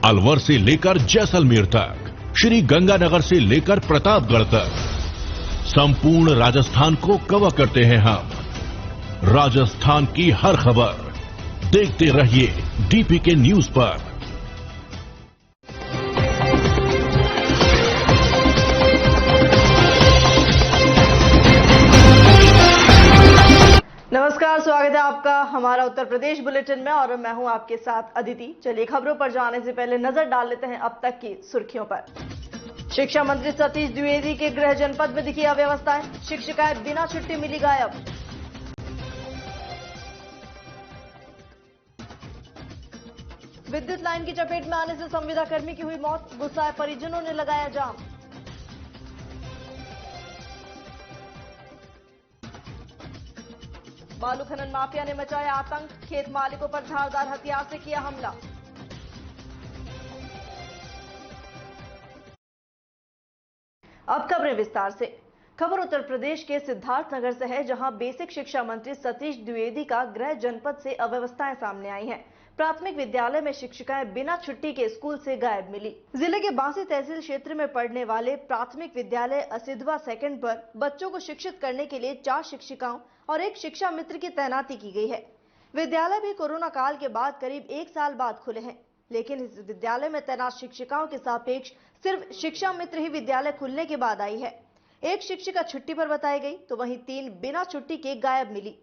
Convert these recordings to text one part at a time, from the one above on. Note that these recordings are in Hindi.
अलवर से लेकर जैसलमेर तक, श्री गंगानगर से लेकर प्रतापगढ़ तक, संपूर्ण राजस्थान को कवर करते हैं हम। राजस्थान की हर खबर देखते रहिए डीपीके न्यूज पर। नमस्कार, स्वागत है आपका हमारा उत्तर प्रदेश बुलेटिन में और मैं हूं आपके साथ अदिति। चलिए खबरों पर जाने से पहले नजर डाल लेते हैं अब तक की सुर्खियों पर। शिक्षा मंत्री सतीश द्विवेदी के गृह जनपद में दिखी अव्यवस्थाएं, शिक्षिकाएं बिना छुट्टी मिली गायब। विद्युत लाइन की चपेट में आने से संविदा कर्मी की हुई मौत, गुस्साए परिजनों ने लगाया जाम। बालू खनन माफिया ने मचाया आतंक, खेत मालिकों पर धारदार हथियार से किया हमला। अब खबरें विस्तार से। खबर उत्तर प्रदेश के सिद्धार्थनगर से है, जहां बेसिक शिक्षा मंत्री सतीश द्विवेदी का गृह जनपद से अव्यवस्थाएं सामने आई हैं। प्राथमिक विद्यालय में शिक्षिकाएं बिना छुट्टी के स्कूल से गायब मिली। जिले के बांसी तहसील क्षेत्र में पढ़ने वाले प्राथमिक विद्यालय असिधवा सेकंड पर बच्चों को शिक्षित करने के लिए 4 शिक्षिकाओं और 1 शिक्षा मित्र की तैनाती की गई है। विद्यालय भी कोरोना काल के बाद करीब 1 साल बाद खुले हैं, लेकिन इस विद्यालय में तैनात शिक्षिकाओं के सापेक्ष सिर्फ शिक्षा मित्र ही विद्यालय खुलने के बाद आई है। 1 शिक्षिका छुट्टी पर बताई गई तो वहीं 3 बिना छुट्टी के गायब मिली।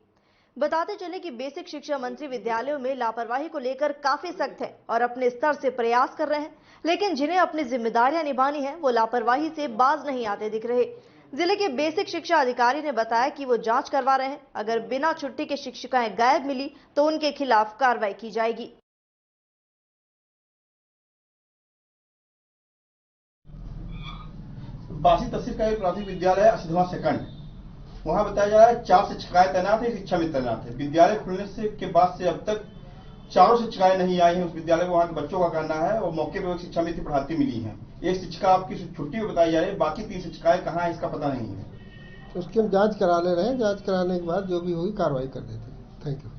बताते चले कि बेसिक शिक्षा मंत्री विद्यालयों में लापरवाही को लेकर काफी सख्त है और अपने स्तर से प्रयास कर रहे हैं, लेकिन जिन्हें अपनी जिम्मेदारियां निभानी है वो लापरवाही से बाज नहीं आते दिख रहे। जिले के बेसिक शिक्षा अधिकारी ने बताया कि वो जांच करवा रहे हैं, अगर बिना छुट्टी के शिक्षिकाएं गायब मिली तो उनके खिलाफ कार्रवाई की जाएगी। बांसी तहसील का एक प्राथमिक विद्यालय असिधवा सेकंड, वहां बताया जा रहा है 4 शिक्षिकाएं तैनात है, शिक्षा मित्र तैनात है। विद्यालय खुलने से के बाद से अब तक 4 शिक्षिकाएं नहीं आई हैं उस विद्यालय में। वहां के बच्चों का कहना है और मौके पर 1 शिक्षा मित्र पढ़ाती मिली है। 1 शिक्षिका आपकी छुट्टी में बताई जा रही है, बाकी 3 शिक्षिकाएं कहाँ है इसका पता नहीं है। उसकी हम जांच करा ले रहे हैं, जांच कराने के बाद जो भी होगी कार्रवाई कर देते हैं। Thank you.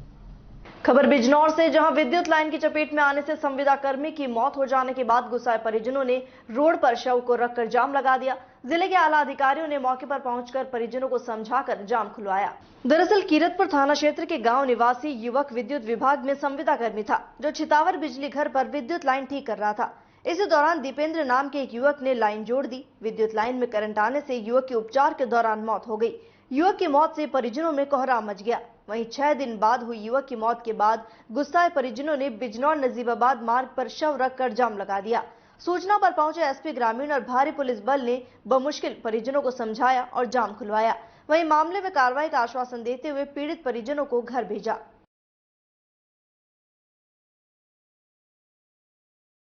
खबर बिजनौर से, जहां विद्युत लाइन की चपेट में आने से संविदा कर्मी की मौत हो जाने के बाद गुस्साए परिजनों ने रोड पर शव को रखकर जाम लगा दिया। जिले के आला अधिकारियों ने मौके पर पहुंचकर परिजनों को समझाकर जाम खुलवाया। दरअसल कीरतपुर थाना क्षेत्र के गांव निवासी युवक विद्युत विभाग में संविदा कर्मी था, जो छितावर बिजली घर पर विद्युत लाइन ठीक कर रहा था। इसी दौरान दीपेंद्र नाम के एक युवक ने लाइन जोड़ दी। विद्युत लाइन में करंट आने से युवक की उपचार के दौरान मौत हो गई। युवक की मौत से परिजनों में कोहराम मच गया। वहीं 6 दिन बाद हुई युवक की मौत के बाद गुस्साए परिजनों ने बिजनौर नजीबाबाद मार्ग पर शव रखकर जाम लगा दिया। सूचना पर पहुंचे एसपी ग्रामीण और भारी पुलिस बल ने बमुश्किल परिजनों को समझाया और जाम खुलवाया। वहीं मामले में कार्रवाई का आश्वासन देते हुए पीड़ित परिजनों को घर भेजा।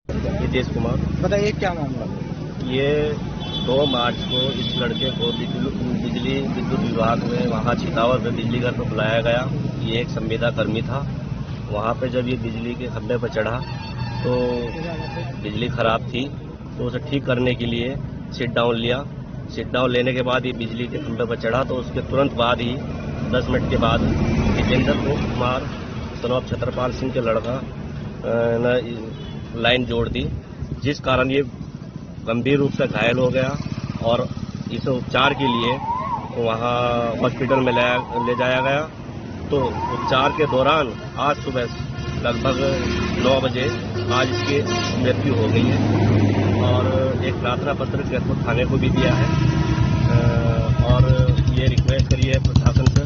हितेश कुमार, बताइए क्या मामला? ये 2 मार्च को इस लड़के को बिजली विद्युत विभाग में वहाँ छितावर में बिजली घर पर बुलाया गया। ये एक संविदा कर्मी था। वहाँ पे जब ये बिजली के खंभे पर चढ़ा तो बिजली खराब थी, तो उसे ठीक करने के लिए सिट डाउन लिया। सिट डाउन लेने के बाद ये बिजली के खंभे पर चढ़ा तो उसके तुरंत बाद ही 10 मिनट के बाद दीपेंद्र कुमार सनौब छत्रपाल सिंह के लड़का लाइन जोड़ दी, जिस कारण ये गंभीर रूप से घायल हो गया और इसे उपचार के लिए वहाँ हॉस्पिटल में ले जाया गया। तो उपचार के दौरान आज सुबह लगभग 9 बजे आज इसकी मृत्यु हो गई है और एक प्रार्थना पत्र कीरतपुर थाने को भी दिया है और ये रिक्वेस्ट करी है प्रशासन से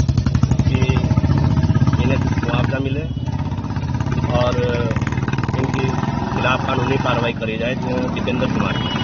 कि इन्हें मुआवजा मिले और इनके खिलाफ कानूनी कार्रवाई करी जाए दीपेंद्र कुमार की।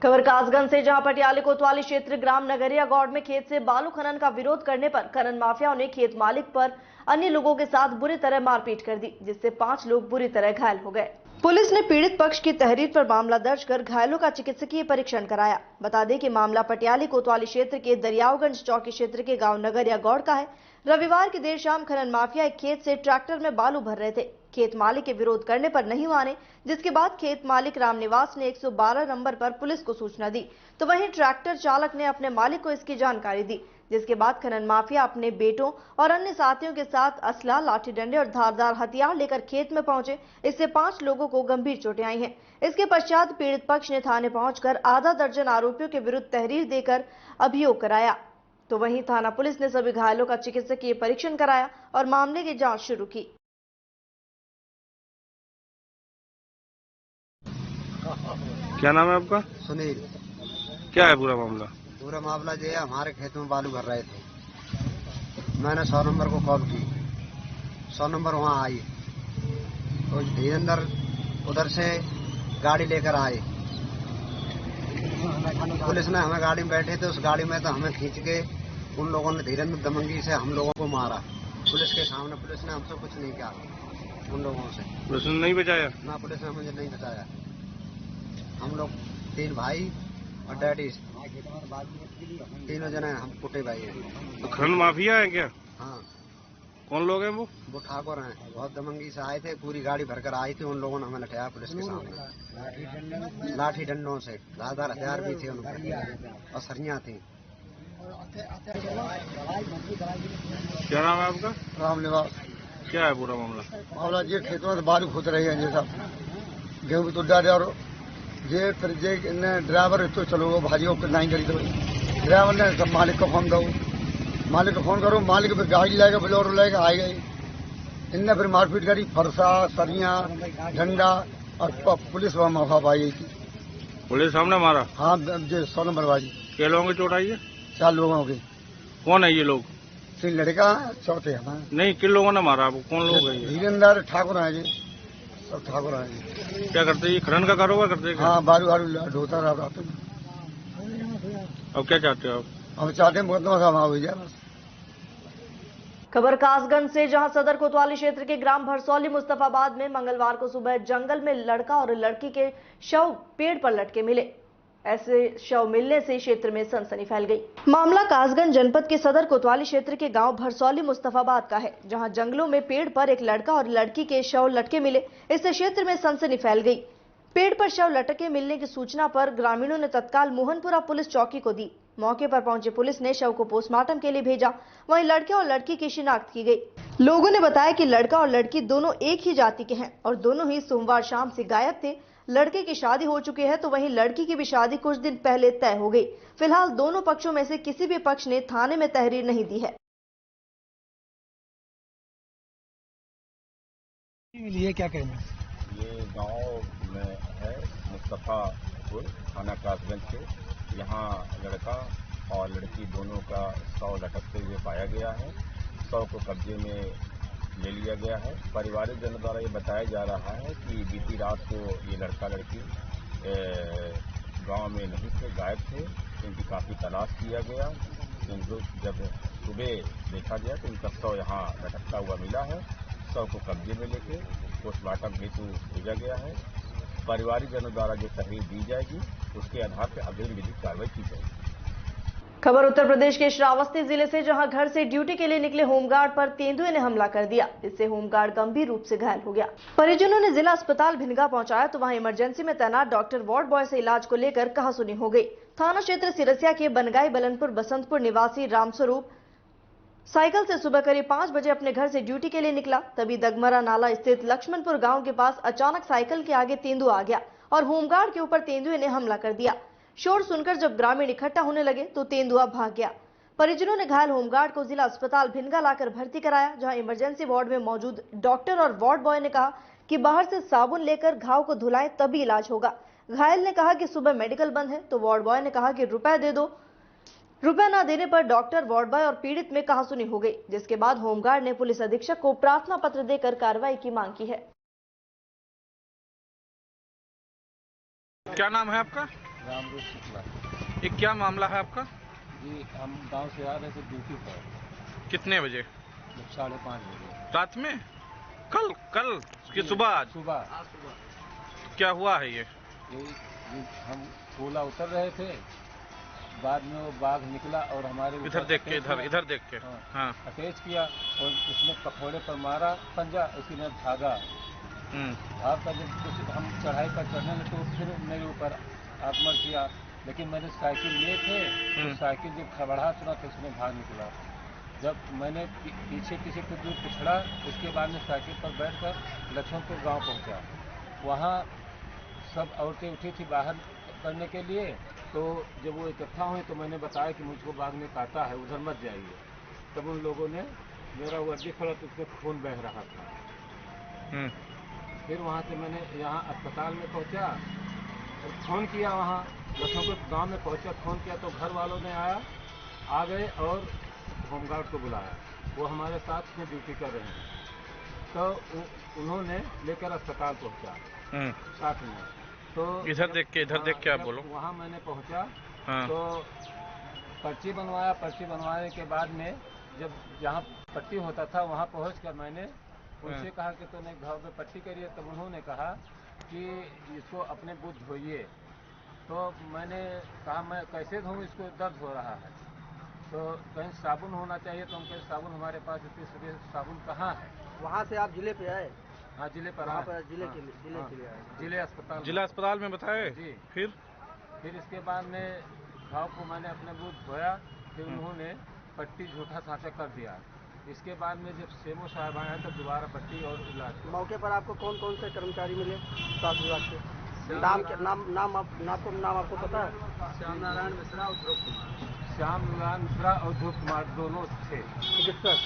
खबर कासगंज से, जहां पटियाले कोतवाली क्षेत्र ग्राम नगरिया गौड़ में खेत से बालू खनन का विरोध करने पर खनन माफियाओं ने खेत मालिक पर अन्य लोगों के साथ बुरी तरह मारपीट कर दी, जिससे 5 लोग बुरी तरह घायल हो गए। पुलिस ने पीड़ित पक्ष की तहरीर पर मामला दर्ज कर घायलों का चिकित्सकीय परीक्षण कराया। बता दें कि मामला पटियाली कोतवाली क्षेत्र के दरियावगंज चौकी क्षेत्र के गांव नगरिया गौड़ का है। रविवार की देर शाम खनन माफिया एक खेत से ट्रैक्टर में बालू भर रहे थे। खेत मालिक के विरोध करने पर नहीं माने, जिसके बाद खेत मालिक रामनिवास ने 112 नंबर पर पुलिस को सूचना दी, तो वहीं ट्रैक्टर चालक ने अपने मालिक को इसकी जानकारी दी, जिसके बाद खनन माफिया अपने बेटों और अन्य साथियों के साथ असला, लाठी डंडे और धारदार हथियार लेकर खेत में पहुंचे। इससे 5 लोगों को गंभीर चोटें आई हैं। इसके पश्चात पीड़ित पक्ष ने थाने पहुंचकर आधा दर्जन आरोपियों के विरुद्ध तहरीर देकर अभियोग कराया। तो वहीं थाना पुलिस ने सभी घायलों का चिकित्सकीय परीक्षण कराया और मामले की जांच शुरू की। क्या नाम है आपका? सुनील। क्या है पूरा मामला? पूरा मामला जो है, हमारे खेत में बालू भर रहे थे। मैंने 100 नंबर को कॉल की, 100 नंबर वहाँ आई तो धीरेन्द्र उधर से गाड़ी लेकर आए। पुलिस ने हमें गाड़ी में बैठे थे, उस गाड़ी में तो हमें खींच के उन लोगों ने धीरेन्द्र दमंगी से हम लोगों को मारा पुलिस के सामने। पुलिस ने हमसे कुछ नहीं किया, उन लोगों से पुलिस ने नहीं बचाया? ना, पुलिस ने मुझे नहीं बचाया। हम लोग 3 भाई और डैडी, तीनों जने हम कुटे भाई हैं। तो खनन माफिया है क्या? हाँ। कौन लोग हैं वो? वो ठाकुर हैं, बहुत दमंगी से आए थे, पूरी गाड़ी भरकर आई थी। उन लोगों ने हमें लटाया पुलिस के सामने, लाठी डंडों से। धारदार हथियार भी थे उनके और सरियां थी। क्या नाम है आपका? राम निवास। क्या है पूरा मामला? मामला ये खेतों में बालू खोद रहे हैं, जैसा गेहूं तो डाले और ये फिर जे ड्राइवर तो चलो वो भाजी को नहीं करी। तो ड्राइवर ने सब मालिक को फोन दो, मालिक को फोन करो, मालिक फिर गाड़ी लाएगा, बोलेरो लाएगा, आए गए। इनने फिर मारपीट करी, फरसा, सरिया, झंडा और पुलिस वहाँ मौका पाई थी। पुलिस सामने मारा? हाँ, जो 100 नंबर बाजी। क्या लोगों की चोट आई है? 4 लोगों की। कौन है ये लोग? 3 लड़का, चौथे हमारे। नहीं, किन लोगों ने मारा आपको? कौन लोग है ये? धीरेन्द्र ठाकुर है जी, सब ठाकुर है जी। क्या करते हैं ये? खनन का कारोबार करते हैं? हाँ, बालू वालू ढोता रहा। अब क्या चाहते हो आप? हम चाहते हैं मुकदमा का हो जाए बस। खबर कासगंज से, जहां सदर कोतवाली क्षेत्र के ग्राम भरसौली मुस्तफाबाद में मंगलवार को सुबह जंगल में लड़का और लड़की के शव पेड़ पर लटके मिले। ऐसे शव मिलने से क्षेत्र में सनसनी फैल गई। मामला कासगंज जनपद के सदर कोतवाली क्षेत्र के गांव भरसौली मुस्तफाबाद का है, जहां जंगलों में पेड़ पर एक लड़का और लड़की के शव लटके मिले। इससे क्षेत्र में सनसनी फैल गई। पेड़ पर शव लटके मिलने की सूचना पर ग्रामीणों ने तत्काल मोहनपुरा पुलिस चौकी को दी। मौके पर पहुंची पुलिस ने शव को पोस्टमार्टम के लिए भेजा। वहीं लड़के और लड़की की शिनाख्त की गई। लोगों ने बताया कि लड़का और लड़की दोनों एक ही जाति के हैं और दोनों ही सोमवार शाम से गायब थे। लड़के की शादी हो चुकी है तो वहीं लड़की की भी शादी कुछ दिन पहले तय हो गई। फिलहाल दोनों पक्षों में से किसी भी पक्ष ने थाने में तहरीर नहीं दी है। ये क्या कहना? ये गांव में है मुस्तफापुर, थाना कासगंज के। यहाँ लड़का और लड़की दोनों का शव लटकते हुए पाया गया है। शव को कब्जे में ले लिया गया है। पारिवारिक जनों द्वारा ये बताया जा रहा है कि बीती रात को ये लड़का लड़की गांव में नहीं थे, गायब थे। इनकी काफ़ी तलाश किया गया। जब सुबह देखा गया तो इनका शव यहाँ लटकता हुआ मिला है। शव को कब्जे में लेके पोस्टमार्टम हेतु भेजा गया है। पारिवारिक जनों द्वारा जो तहरीर दी जाएगी उसके आधार पर अग्रिम विधिक कार्रवाई की जाएगी। खबर उत्तर प्रदेश के श्रावस्ती जिले से, जहां घर से ड्यूटी के लिए निकले होमगार्ड पर तेंदुए ने हमला कर दिया। इससे होमगार्ड गंभीर रूप से घायल हो गया। परिजनों ने जिला अस्पताल भिनगा पहुंचाया तो वहां इमरजेंसी में तैनात डॉक्टर वार्ड बॉय से इलाज को लेकर कहासुनी हो गई। थाना क्षेत्र सिरसिया के बनगाई बलनपुर बसंतपुर निवासी रामस्वरूप साइकिल से सुबह करीब 5 बजे अपने घर से ड्यूटी के लिए निकला। तभी दगमरा नाला स्थित लक्ष्मणपुर गांव के पास अचानक साइकिल के आगे तेंदुआ आ गया और होमगार्ड के ऊपर तेंदुए ने हमला कर दिया। शोर सुनकर जब ग्रामीण इकट्ठा होने लगे तो तेंदुआ भाग गया। परिजनों ने घायल होमगार्ड को जिला अस्पताल भिनगा लाकर भर्ती कराया, जहां इमरजेंसी वार्ड में मौजूद डॉक्टर और वार्ड बॉय ने कहा कि बाहर से साबुन लेकर घाव को धुलाएं तभी इलाज होगा। घायल ने कहा कि सुबह मेडिकल बंद है तो वार्ड बॉय ने कहा कि रुपए दे दो। रुपए न देने पर डॉक्टर, वार्ड बॉय और पीड़ित में कहासुनी हो गई, जिसके बाद होमगार्ड ने पुलिस अधीक्षक को प्रार्थना पत्र देकर कार्रवाई की मांग की है। क्या नाम है आपका? रामरूप शुक्ला। ये क्या मामला है आपका? जी, हम गांव से आ रहे थे ड्यूटी पर। कितने बजे? 5:30 बजे रात में? कल की सुबह? आज सुबह। क्या हुआ है ये? हम ओला उतर रहे थे, बाद में वो बाघ निकला और हमारे इधर देख के, इधर देख के हाँ अटैच किया और उसने पखोड़े पर मारा पंजा, उसी ने भागा। भाग का जब हम चढ़ाई पर चढ़ने लगे तो फिर मेरे ऊपर आक्रमण किया लेकिन मैंने साइकिल लिए थे तो साइकिल जब खबड़ा सुना तो उसमें भाग निकला। जब मैंने पीछे पीछे कुछ दूर पिछड़ा, उसके बाद में साइकिल पर बैठकर लक्ष्मणपुर गांव पहुंचा। वहां सब औरतें उठी थी बाहर करने के लिए, तो जब वो इकट्ठा हुए तो मैंने बताया कि मुझको बाघ ने काटा है, उधर मत जाइए। तब उन लोगों ने मेरा वो अड्डी खड़ा तो उसमें खून बह रहा था। फिर वहाँ से मैंने यहाँ अस्पताल में पहुँचा और फ़ोन किया, वहाँ लखनऊ गांव में पहुँचा, फ़ोन किया तो घर वालों ने आ गए और होमगार्ड को बुलाया। वो हमारे साथ में ड्यूटी कर रहे हैं, तो उन्होंने लेकर अस्पताल पहुँचा साथ में। तो इधर देख के आप बोलो। वहाँ मैंने पहुँचा तो पर्ची बनवाया। पर्ची बनवाने के बाद में जब जहाँ पट्टी होता था वहाँ पहुँचकर मैंने उनसे कहा कि तूने घाव पे पट्टी करिए। तब उन्होंने कहा कि इसको अपने बूथ धोइए। तो मैंने कहा मैं कैसे धोऊं, इसको दर्द हो रहा है। तो कहीं साबुन होना चाहिए, तो हम कहीं साबुन हमारे पास इतनी सुबह साबुन कहाँ है। वहाँ से आप जिले पे आए? हाँ, जिले पर आए, जिले अस्पताल। जिला अस्पताल में बताए जी। फिर इसके बाद में घाव को मैंने अपने बूथ धोया। फिर उन्होंने पट्टी झूठा सांचा कर दिया। इसके बाद में जब सेमो साहब आए तो दोबारा पट्टी और इलाज। मौके पर आपको कौन कौन से कर्मचारी मिले स्वास्थ्य विभाग के? नाम आपको पता है? श्याम नारायण मिश्रा और ध्रुव कुमार। श्याम नारायण मिश्रा और ध्रुव कुमार दोनों थे चिकित्सक।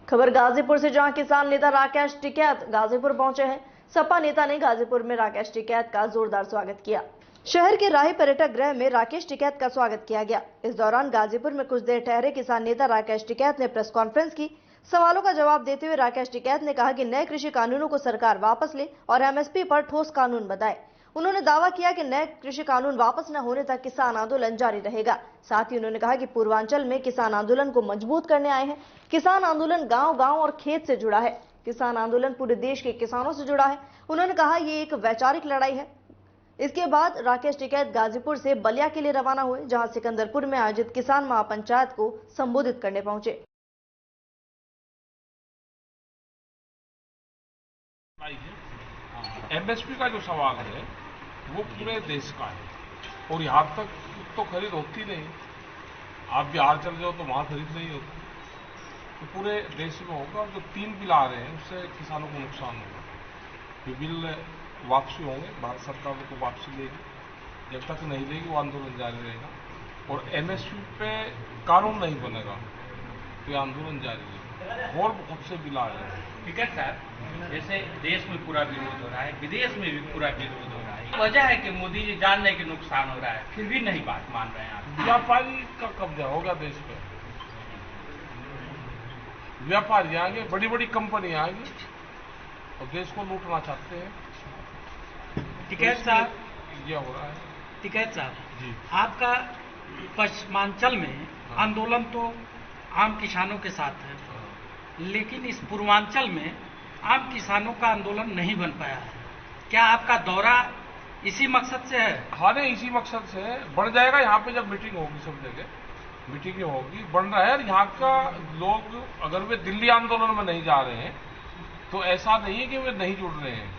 खबर गाजीपुर से, जहां किसान नेता राकेश टिकैत गाजीपुर पहुंचे हैं। सपा नेता ने गाजीपुर में राकेश टिकैत का जोरदार स्वागत किया। शहर के राही पर्यटक गृह में राकेश टिकैत का स्वागत किया गया। इस दौरान गाजीपुर में कुछ देर ठहरे किसान नेता राकेश टिकैत ने प्रेस कॉन्फ्रेंस की। सवालों का जवाब देते हुए राकेश टिकैत ने कहा कि नए कृषि कानूनों को सरकार वापस ले और एमएसपी पर ठोस कानून बनाए। उन्होंने दावा किया कि नए कृषि कानून वापस न होने तक किसान आंदोलन जारी रहेगा। साथ ही उन्होंने कहा कि पूर्वांचल में किसान आंदोलन को मजबूत करने आए हैं। किसान आंदोलन गांव-गांव और खेत से जुड़ा है। किसान आंदोलन पूरे देश के किसानों से जुड़ा है। उन्होंने कहा ये एक वैचारिक लड़ाई है। इसके बाद राकेश टिकैत गाजीपुर से बलिया के लिए रवाना हुए, जहां सिकंदरपुर में आयोजित किसान महापंचायत को संबोधित करने पहुंचे। एमएसपी का जो सवाल है वो पूरे देश का है और यहाँ तक तो खरीद होती नहीं। आप बिहार चले जाओ तो वहाँ खरीद नहीं होती, तो पूरे देश में होगा। जो 3 बिल आ रहे हैं उससे किसानों को नुकसान होगा। ये बिल वापसी होंगे, भारत सरकार को वापसी लेगी, जब तक नहीं लेगी वो आंदोलन जारी रहेगा। और एमएसपी पे कानून नहीं बनेगा तो ये आंदोलन जारी रहेगा। और बहुत से बिल आ रहे हैं। ठीक है सर, जैसे देश में पूरा विरोध हो रहा है, विदेश में भी पूरा विरोध हो रहा है। वजह है कि मोदी जी जान रहे कि नुकसान हो रहा है, फिर भी नहीं बात मान रहे हैं आप। व्यापारी का कब्जा होगा देश पे। व्यापारी आएंगे, बड़ी बड़ी कंपनियां आएंगी और देश को लूटना चाहते हैं। टिकैत साहब, ये हो रहा है। टिकैत साहब जी, आपका पश्चिमांचल में आंदोलन तो आम किसानों के साथ है, लेकिन इस पूर्वांचल में आम किसानों का आंदोलन नहीं बन पाया है। क्या आपका दौरा इसी मकसद से है? हाँ, नहीं, इसी मकसद से बढ़ जाएगा। यहाँ पे जब मीटिंग होगी, सब जगह मीटिंग होगी, बढ़ रहा है। यहाँ का लोग अगर वे दिल्ली आंदोलन में नहीं जा रहे हैं तो ऐसा नहीं है कि वे नहीं जुड़ रहे हैं।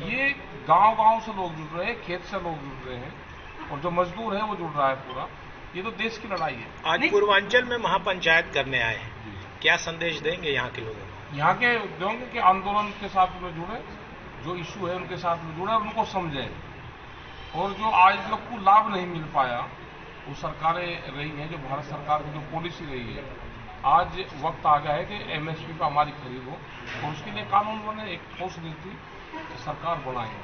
ये गांव-गांव से लोग जुड़ रहे हैं, खेत से लोग जुड़ रहे हैं और जो मजदूर है वो जुड़ रहा है पूरा। ये तो देश की लड़ाई है। आज पूर्वांचल में महापंचायत करने आए हैं, क्या संदेश देंगे यहाँ के लोगों को? यहाँ के देंगे कि आंदोलन के साथ में जुड़े, जो इशू है उनके साथ में जुड़े, उनको समझें। और जो आज लोग को लाभ नहीं मिल पाया, वो सरकारें रही हैं, जो भारत सरकार की जो पॉलिसी रही है, आज वक्त आ गया है कि एमएसपी पर हमारी खरीद हो और उसके लिए कानून बने, एक ठोस नीति सरकार बनाए।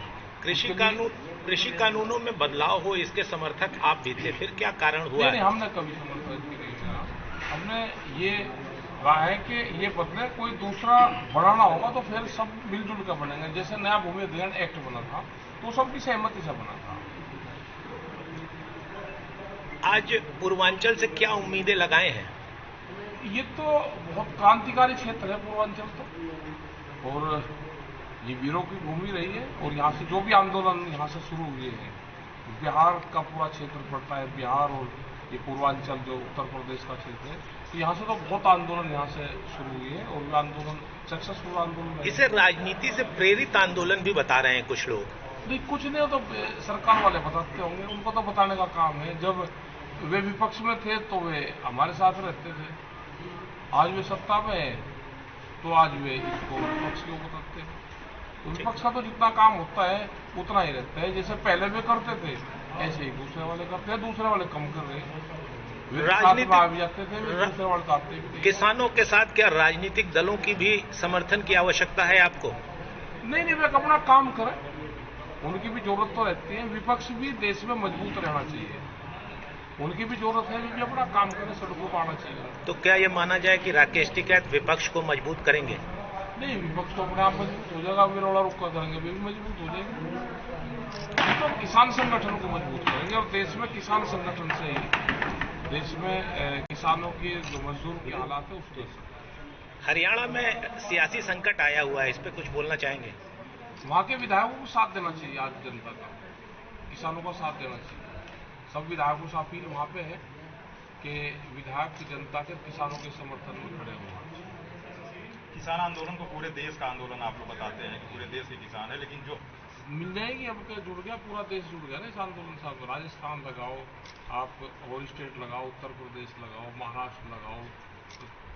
कृषि कानूनों में बदलाव हो, इसके समर्थक आप भी थे, फिर क्या कारण हुआ? नहीं, हमने कभी समर्थन नहीं किया। हमने ये कहा है कि ये बदले, कोई दूसरा बनाना होगा तो फिर सब मिलजुल कर बनेंगे। जैसे नया भूमि अधिग्रहण एक्ट बना था तो सबकी सहमति से बना था। आज पूर्वांचल से क्या उम्मीदें लगाए हैं? ये तो बहुत क्रांतिकारी क्षेत्र है पूर्वांचल तो, और ये वीरों की भूमि रही है। और यहाँ से जो भी आंदोलन यहाँ से शुरू हुए हैं, बिहार का पूरा क्षेत्र पड़ता है, बिहार और ये पूर्वांचल जो उत्तर प्रदेश का क्षेत्र है, तो यहाँ से तो बहुत आंदोलन यहाँ से शुरू हुए हैं और ये आंदोलन सक्सेसफुल आंदोलन है। इसे राजनीति से प्रेरित आंदोलन भी बता रहे हैं कुछ लोग। नहीं, कुछ नहीं हो तो सरकार वाले बताते होंगे, उनको तो बताने का काम है। जब वे विपक्ष में थे तो वे हमारे साथ रहते थे, आज वे सत्ता में है तो आज वे इसको विपक्ष को बताते हैं। तो विपक्ष का तो जितना काम होता है उतना ही रहता है, जैसे पहले वे करते थे ऐसे ही दूसरे वाले करते हैं, दूसरे वाले कम कर रहे हैं। राजनीतिक किसानों के साथ क्या राजनीतिक दलों की भी समर्थन की आवश्यकता है आपको? नहीं, वे अपना काम करें, उनकी भी जरूरत तो रहती है। विपक्ष भी देश में मजबूत रहना चाहिए, उनकी भी जरूरत है, वे भी अपना काम करें, सड़कों पर आना चाहिए। तो क्या ये माना जाए कि राकेश टिकैत विपक्ष को मजबूत करेंगे? नहीं, विपक्ष तो अपने आप मजबूत हो जाएगा, वे रोड़ा रुक्का करेंगे, वे भी मजबूत हो जाएंगे। तो किसान संगठन को मजबूत करेंगे और देश में किसान संगठन से ही देश में किसानों की जो मजदूर के हालात है उसको। हरियाणा में सियासी संकट आया हुआ है, इस पे कुछ बोलना चाहेंगे? वहां के विधायकों को साथ देना चाहिए, आज जनता का, किसानों का साथ देना चाहिए। सब विधायकों से अपील वहां पे है कि विधायक की जनता के किसानों के समर्थन में खड़े हों। किसान आंदोलन को पूरे देश का आंदोलन आप लोग बताते हैं कि पूरे देश के किसान है, लेकिन जो मिल जाएगी, अब क्या जुड़ गया, पूरा देश जुड़ गया ना इस आंदोलन साहब। राजस्थान लगाओ, आप और स्टेट लगाओ, उत्तर प्रदेश लगाओ, महाराष्ट्र लगाओ,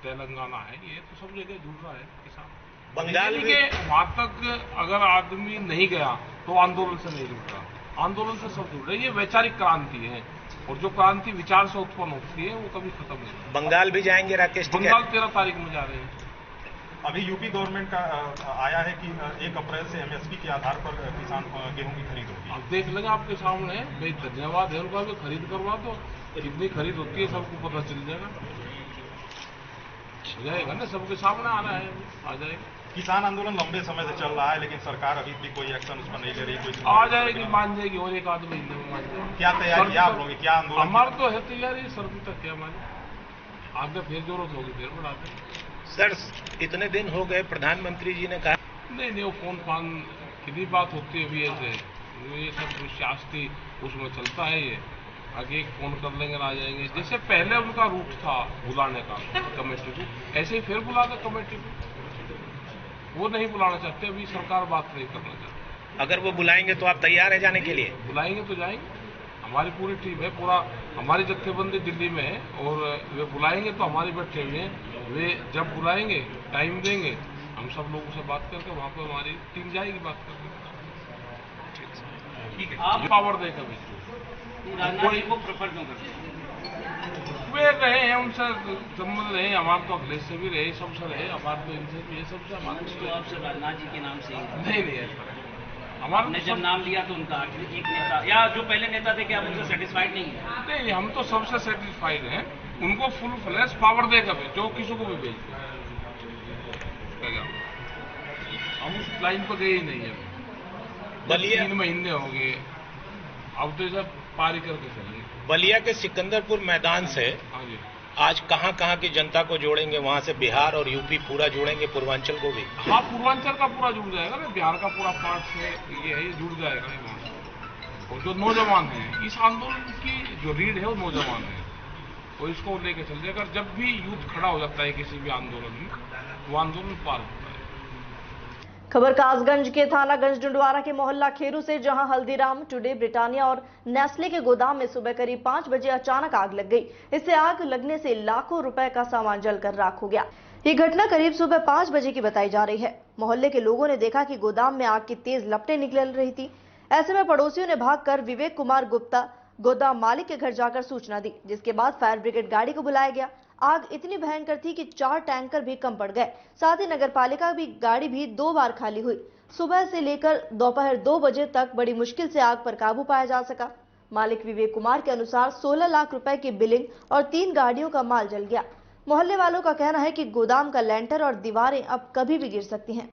तेलंगाना है, ये तो सब जगह जुड़ रहा है किसान। बंगाल के वहां तक अगर आदमी नहीं गया तो आंदोलन से नहीं जुड़ता, आंदोलन से सब जुड़ रहे। ये वैचारिक क्रांति है और जो क्रांति विचार से उत्पन्न होती है वो कभी खत्म नहीं होती। बंगाल भी जाएंगे राकेश टिकैत? बंगाल 13 तारीख में जा रहे हैं। अभी यूपी गवर्नमेंट का आया है कि 1 अप्रैल से एमएसपी के आधार पर किसान गेहूं की खरीद होगी। आप देख लेंगे, आपके सामने भाई, धन्यवाद है उनका, भी खरीद करवा दो, कितनी खरीद होती है सबको पता चल जाएगा, हो जाएगा ना, सबके सामने आ रहा है, आ जाएगा। किसान आंदोलन लंबे समय से चल रहा है, लेकिन सरकार अभी भी कोई एक्शन उस पर नहीं ले रही, कोई आ जाएगी, मान जाएगी, और एक आध महीने में मान जाएगी। क्या तैयारी है आप लोगों की? क्या आंदोलन? हमारा तो है तैयारी, सर्दी तक है हमारी, आगे फिर जरूरत होगी फिर बढ़ाते। सर, इतने दिन हो गए, प्रधानमंत्री जी ने कहा नहीं, वो फोन फान कितनी बात होती है अभी, ऐसे ये सब शास्त्री उसमें चलता है, ये आगे एक फोन कर लेंगे, आ जाएंगे। जैसे पहले उनका रूट था बुलाने का कमेटी को, ऐसे ही फिर बुला दे कमेटी को। वो नहीं बुलाना चाहते, अभी सरकार बात नहीं करना चाहती। अगर वो बुलाएंगे तो आप तैयार है जाने के लिए? बुलाएंगे तो जाएंगे, हमारी पूरी टीम है, पूरा हमारी जत्थेबंदी दिल्ली में है, और वे बुलाएंगे तो हमारी बैठे हुए हैं। वे जब बुलाएंगे, टाइम देंगे, हम सब लोगों से बात करके वहां पर हमारी टीम जाएगी बात करके। ठीक है, आप पावर दे कभी राजनाथ को प्रेफर क्यों करते हैं? वे रहे हैं, उनसे संबंध रहे, हमारे तो अखिलेश से भी रहे, सबसे रहे, हमारे तो इनसे भी, ये सबसे हमारे तो आपसे राजनाथ जी के नाम से नहीं ऐसा हमारा जब नाम लिया तो उनका एक नेता या जो पहले नेता थे, क्या आप उनसे सेटिस्फाइड नहीं है? नहीं, हम तो सबसे सेटिस्फाइड हैं, उनको फुल फ्लैश पावर देकर जो किसी को भी भेज देगा। हम उस लाइन पर गए ही नहीं है, बलिया 3 महीने हो गए, अब तो सब पारी करके चलेंगे। बलिया के सिकंदरपुर मैदान से आज कहां कहां की जनता को जोड़ेंगे? वहां से बिहार और यूपी पूरा जोड़ेंगे, पूर्वांचल को भी? हाँ, पूर्वांचल का पूरा जुड़ जाएगा ना, बिहार का पूरा पार्ट से ये है, ये जुड़ जाएगा वहां। और जो नौजवान है, इस आंदोलन की जो रीढ़ है वो नौजवान है, वो इसको लेके चल जाएगा। जब भी यूथ खड़ा हो जाता है किसी भी आंदोलन में, वो आंदोलन पार होता है। खबर कासगंज के थानागंज डुंडवारा के मोहल्ला खेरू से, जहां हल्दीराम, टुडे, ब्रिटानिया और नेस्ले के गोदाम में सुबह करीब 5 बजे अचानक आग लग गई। इससे आग लगने से लाखों रुपए का सामान जलकर राख हो गया। ये घटना करीब सुबह 5 बजे की बताई जा रही है। मोहल्ले के लोगों ने देखा कि गोदाम में आग की तेज लपटें निकल रही थी। ऐसे में पड़ोसियों ने भागकर विवेक कुमार गुप्ता गोदाम मालिक के घर जाकर सूचना दी, जिसके बाद फायर ब्रिगेड गाड़ी को बुलाया गया। आग इतनी भयंकर थी कि 4 टैंकर भी कम पड़ गए। साथ ही नगरपालिका की गाड़ी भी 2 बार खाली हुई। सुबह से लेकर दोपहर 2 बजे तक बड़ी मुश्किल से आग पर काबू पाया जा सका। मालिक विवेक कुमार के अनुसार 16 लाख रुपए की बिलिंग और 3 गाड़ियों का माल जल गया। मोहल्ले वालों का कहना है कि गोदाम का लेंटर और दीवारें अब कभी भी गिर सकती हैं।